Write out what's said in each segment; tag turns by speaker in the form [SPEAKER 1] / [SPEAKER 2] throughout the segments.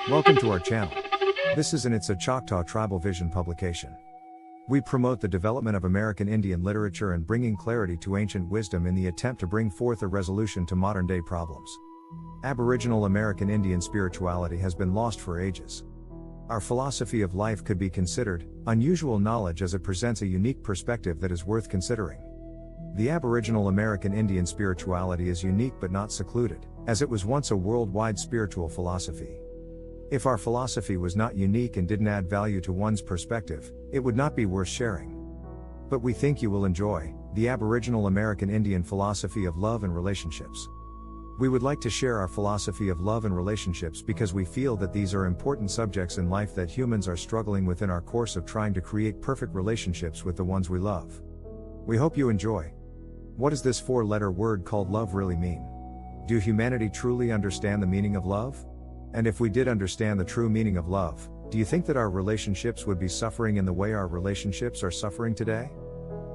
[SPEAKER 1] Welcome to our channel. This is an Itza-Choctaw Tribal Vision publication. We promote the development of American Indian literature and bringing clarity to ancient wisdom in the attempt to bring forth a resolution to modern-day problems. Aboriginal American Indian spirituality has been lost for ages. Our philosophy of life could be considered unusual knowledge as it presents a unique perspective that is worth considering. The Aboriginal American Indian spirituality is unique but not secluded, as it was once a worldwide spiritual philosophy. If our philosophy was not unique and didn't add value to one's perspective, it would not be worth sharing. But we think you will enjoy the Aboriginal American Indian philosophy of love and relationships. We would like to share our philosophy of love and relationships because we feel that these are important subjects in life that humans are struggling with in our course of trying to create perfect relationships with the ones we love. We hope you enjoy. What does this four-letter word called love really mean? Do humanity truly understand the meaning of love? And if we did understand the true meaning of love, do you think that our relationships would be suffering in the way our relationships are suffering today?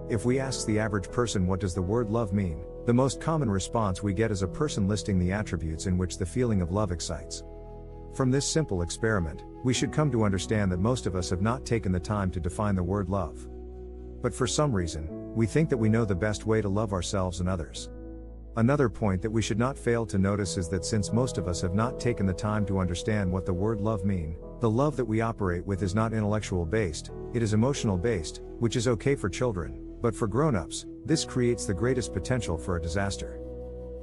[SPEAKER 1] If we ask the average person what does the word love mean, the most common response we get is a person listing the attributes in which the feeling of love excites. From this simple experiment, we should come to understand that most of us have not taken the time to define the word love. But for some reason, we think that we know the best way to love ourselves and others. Another point that we should not fail to notice is that since most of us have not taken the time to understand what the word love mean, the love that we operate with is not intellectual based, it is emotional based, which is okay for children, but for grown-ups, this creates the greatest potential for a disaster.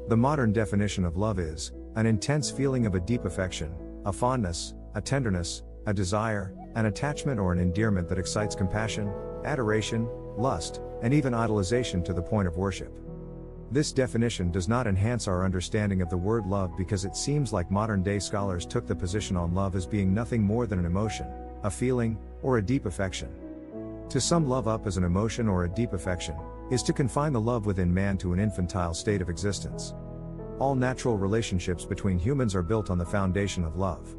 [SPEAKER 1] The modern definition of love is an intense feeling of a deep affection, a fondness, a tenderness, a desire, an attachment or an endearment that excites compassion, adoration, lust, and even idolization to the point of worship. This definition does not enhance our understanding of the word love because it seems like modern-day scholars took the position on love as being nothing more than an emotion, a feeling, or a deep affection. To sum love up as an emotion or a deep affection, is to confine the love within man to an infantile state of existence. All natural relationships between humans are built on the foundation of love.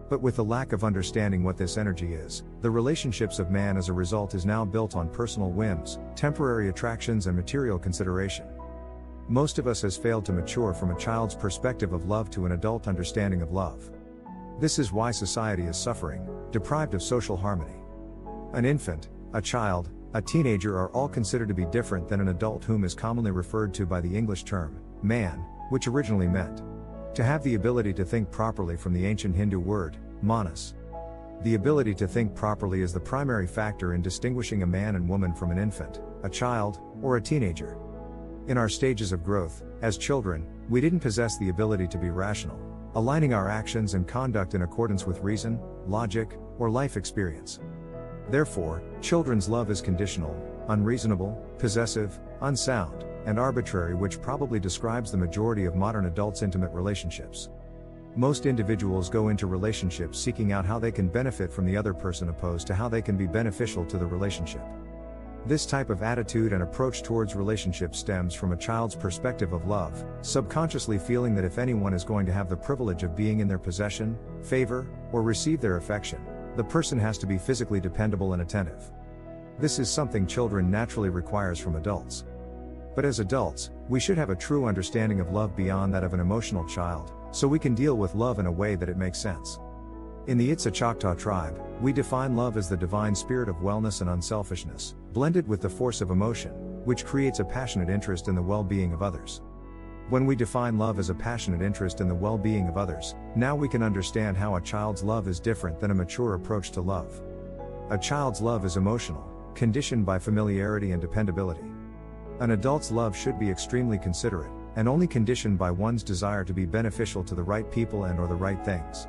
[SPEAKER 1] But with the lack of understanding what this energy is, the relationships of man as a result is now built on personal whims, temporary attractions and material consideration. Most of us has failed to mature from a child's perspective of love to an adult understanding of love. This is why society is suffering, deprived of social harmony. An infant, a child, a teenager are all considered to be different than an adult whom is commonly referred to by the English term, man, which originally meant to have the ability to think properly from the ancient Hindu word, manas. The ability to think properly is the primary factor in distinguishing a man and woman from an infant, a child, or a teenager. In our stages of growth, as children, we didn't possess the ability to be rational, aligning our actions and conduct in accordance with reason, logic, or life experience. Therefore, children's love is conditional, unreasonable, possessive, unsound, and arbitrary, which probably describes the majority of modern adults' intimate relationships. Most individuals go into relationships seeking out how they can benefit from the other person opposed to how they can be beneficial to the relationship. This type of attitude and approach towards relationships stems from a child's perspective of love, subconsciously feeling that if anyone is going to have the privilege of being in their possession, favor, or receive their affection, the person has to be physically dependable and attentive. This is something children naturally requires from adults. But as adults, we should have a true understanding of love beyond that of an emotional child, so we can deal with love in a way that it makes sense. In the Itza-Choctaw tribe, we define love as the divine spirit of wellness and unselfishness, blended with the force of emotion, which creates a passionate interest in the well-being of others. When we define love as a passionate interest in the well-being of others, now we can understand how a child's love is different than a mature approach to love. A child's love is emotional, conditioned by familiarity and dependability. An adult's love should be extremely considerate, and only conditioned by one's desire to be beneficial to the right people and/or the right things.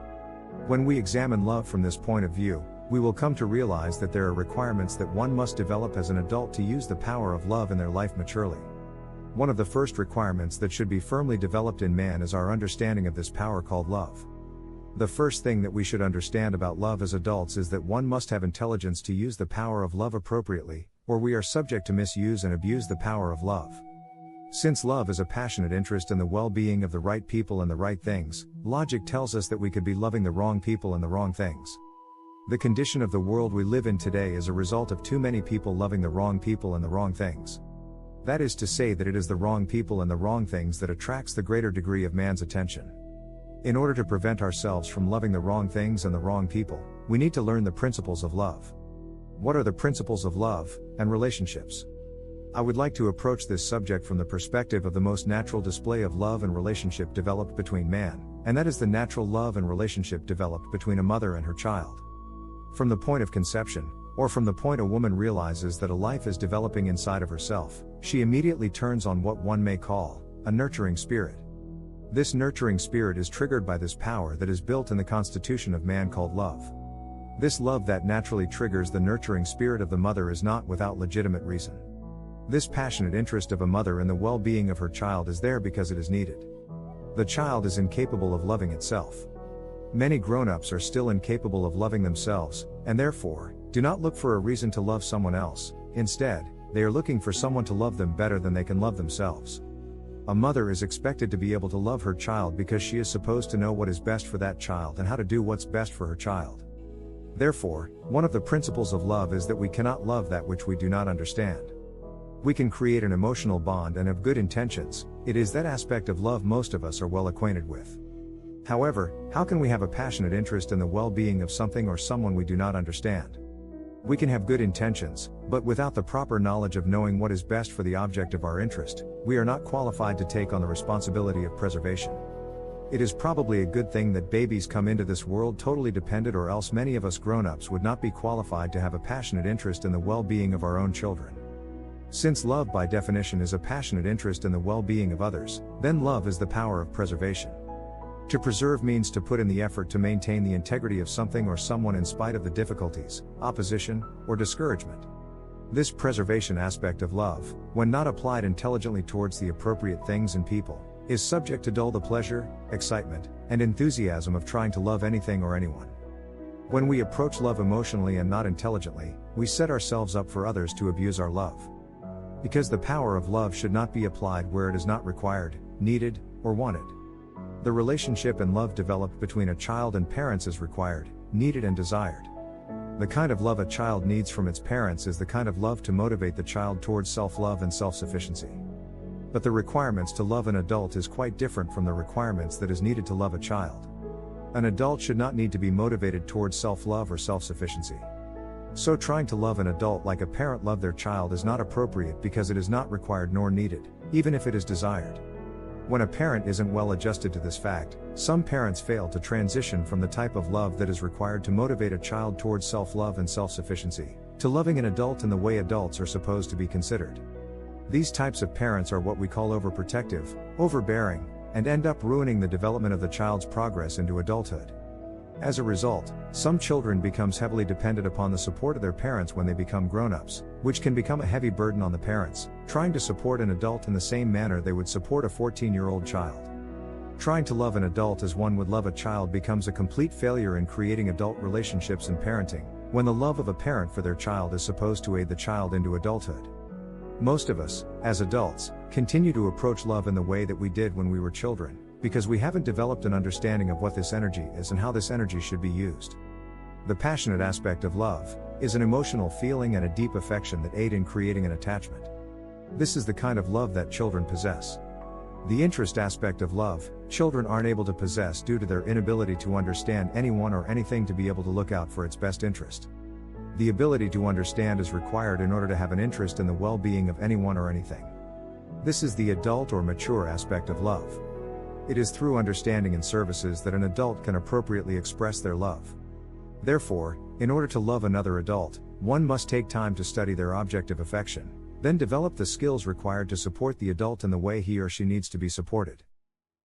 [SPEAKER 1] When we examine love from this point of view, we will come to realize that there are requirements that one must develop as an adult to use the power of love in their life maturely. One of the first requirements that should be firmly developed in man is our understanding of this power called love. The first thing that we should understand about love as adults is that one must have intelligence to use the power of love appropriately, or we are subject to misuse and abuse the power of love. Since love is a passionate interest in the well-being of the right people and the right things, logic tells us that we could be loving the wrong people and the wrong things. The condition of the world we live in today is a result of too many people loving the wrong people and the wrong things. That is to say that it is the wrong people and the wrong things that attracts the greater degree of man's attention. In order to prevent ourselves from loving the wrong things and the wrong people, we need to learn the principles of love. What are the principles of love and relationships? I would like to approach this subject from the perspective of the most natural display of love and relationship developed between man, and that is the natural love and relationship developed between a mother and her child. From the point of conception, or from the point a woman realizes that a life is developing inside of herself, she immediately turns on what one may call a nurturing spirit. This nurturing spirit is triggered by this power that is built in the constitution of man called love. This love that naturally triggers the nurturing spirit of the mother is not without legitimate reason. This passionate interest of a mother in the well-being of her child is there because it is needed. The child is incapable of loving itself. Many grown-ups are still incapable of loving themselves, and therefore, do not look for a reason to love someone else. Instead, they are looking for someone to love them better than they can love themselves. A mother is expected to be able to love her child because she is supposed to know what is best for that child and how to do what's best for her child. Therefore, one of the principles of love is that we cannot love that which we do not understand. We can create an emotional bond and have good intentions. It is that aspect of love most of us are well acquainted with. However, how can we have a passionate interest in the well-being of something or someone we do not understand? We can have good intentions, but without the proper knowledge of knowing what is best for the object of our interest, we are not qualified to take on the responsibility of preservation. It is probably a good thing that babies come into this world totally dependent, or else many of us grown-ups would not be qualified to have a passionate interest in the well-being of our own children. Since love by definition is a passionate interest in the well-being of others, then love is the power of preservation. To preserve means to put in the effort to maintain the integrity of something or someone in spite of the difficulties, opposition, or discouragement. This preservation aspect of love, when not applied intelligently towards the appropriate things and people, is subject to dull the pleasure, excitement, and enthusiasm of trying to love anything or anyone. When we approach love emotionally and not intelligently, we set ourselves up for others to abuse our love. Because the power of love should not be applied where it is not required, needed, or wanted. The relationship and love developed between a child and parents is required, needed, and desired. The kind of love a child needs from its parents is the kind of love to motivate the child towards self-love and self-sufficiency. But the requirements to love an adult is quite different from the requirements that is needed to love a child. An adult should not need to be motivated towards self-love or self-sufficiency. So trying to love an adult like a parent loved their child is not appropriate because it is not required nor needed, even if it is desired. When a parent isn't well adjusted to this fact, some parents fail to transition from the type of love that is required to motivate a child towards self-love and self-sufficiency, to loving an adult in the way adults are supposed to be considered. These types of parents are what we call overprotective, overbearing, and end up ruining the development of the child's progress into adulthood. As a result, some children becomes heavily dependent upon the support of their parents when they become grown-ups, which can become a heavy burden on the parents, trying to support an adult in the same manner they would support a 14-year-old child. Trying to love an adult as one would love a child becomes a complete failure in creating adult relationships and parenting, when the love of a parent for their child is supposed to aid the child into adulthood. Most of us, as adults, continue to approach love in the way that we did when we were children, because we haven't developed an understanding of what this energy is and how this energy should be used. The passionate aspect of love is an emotional feeling and a deep affection that aid in creating an attachment. This is the kind of love that children possess. The interest aspect of love, children aren't able to possess due to their inability to understand anyone or anything to be able to look out for its best interest. The ability to understand is required in order to have an interest in the well-being of anyone or anything. This is the adult or mature aspect of love. It is through understanding and services that an adult can appropriately express their love. Therefore, in order to love another adult, one must take time to study their object of affection, then develop the skills required to support the adult in the way he or she needs to be supported.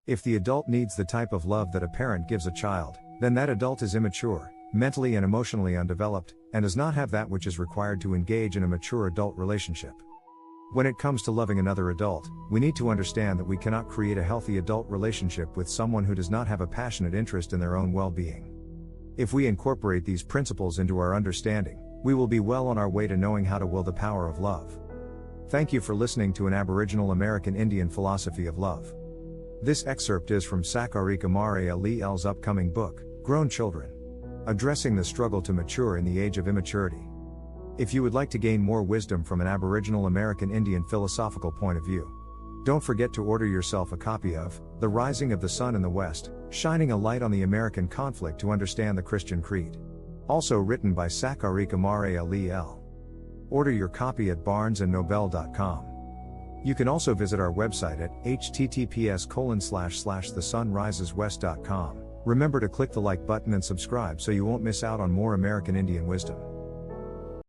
[SPEAKER 1] If the adult needs the type of love that a parent gives a child, then that adult is immature, mentally and emotionally undeveloped, and does not have that which is required to engage in a mature adult relationship. When it comes to loving another adult, we need to understand that we cannot create a healthy adult relationship with someone who does not have a passionate interest in their own well-being. If we incorporate these principles into our understanding, we will be well on our way to knowing how to will the power of love. Thank you for listening to an Aboriginal American Indian philosophy of love. This excerpt is from Sakarika Mare Ali L's upcoming book, Grown Children, addressing the struggle to mature in the age of immaturity. If you would like to gain more wisdom from an Aboriginal American Indian philosophical point of view, don't forget to order yourself a copy of The Rising of the Sun in the West, Shining a Light on the American Conflict to Understand the Christian Creed. Also written by Sakarik Amare Ali L. Order your copy at barnesandnoble.com. You can also visit our website at https://thesunriseswest.com. Remember to click the like button and subscribe so you won't miss out on more American Indian wisdom.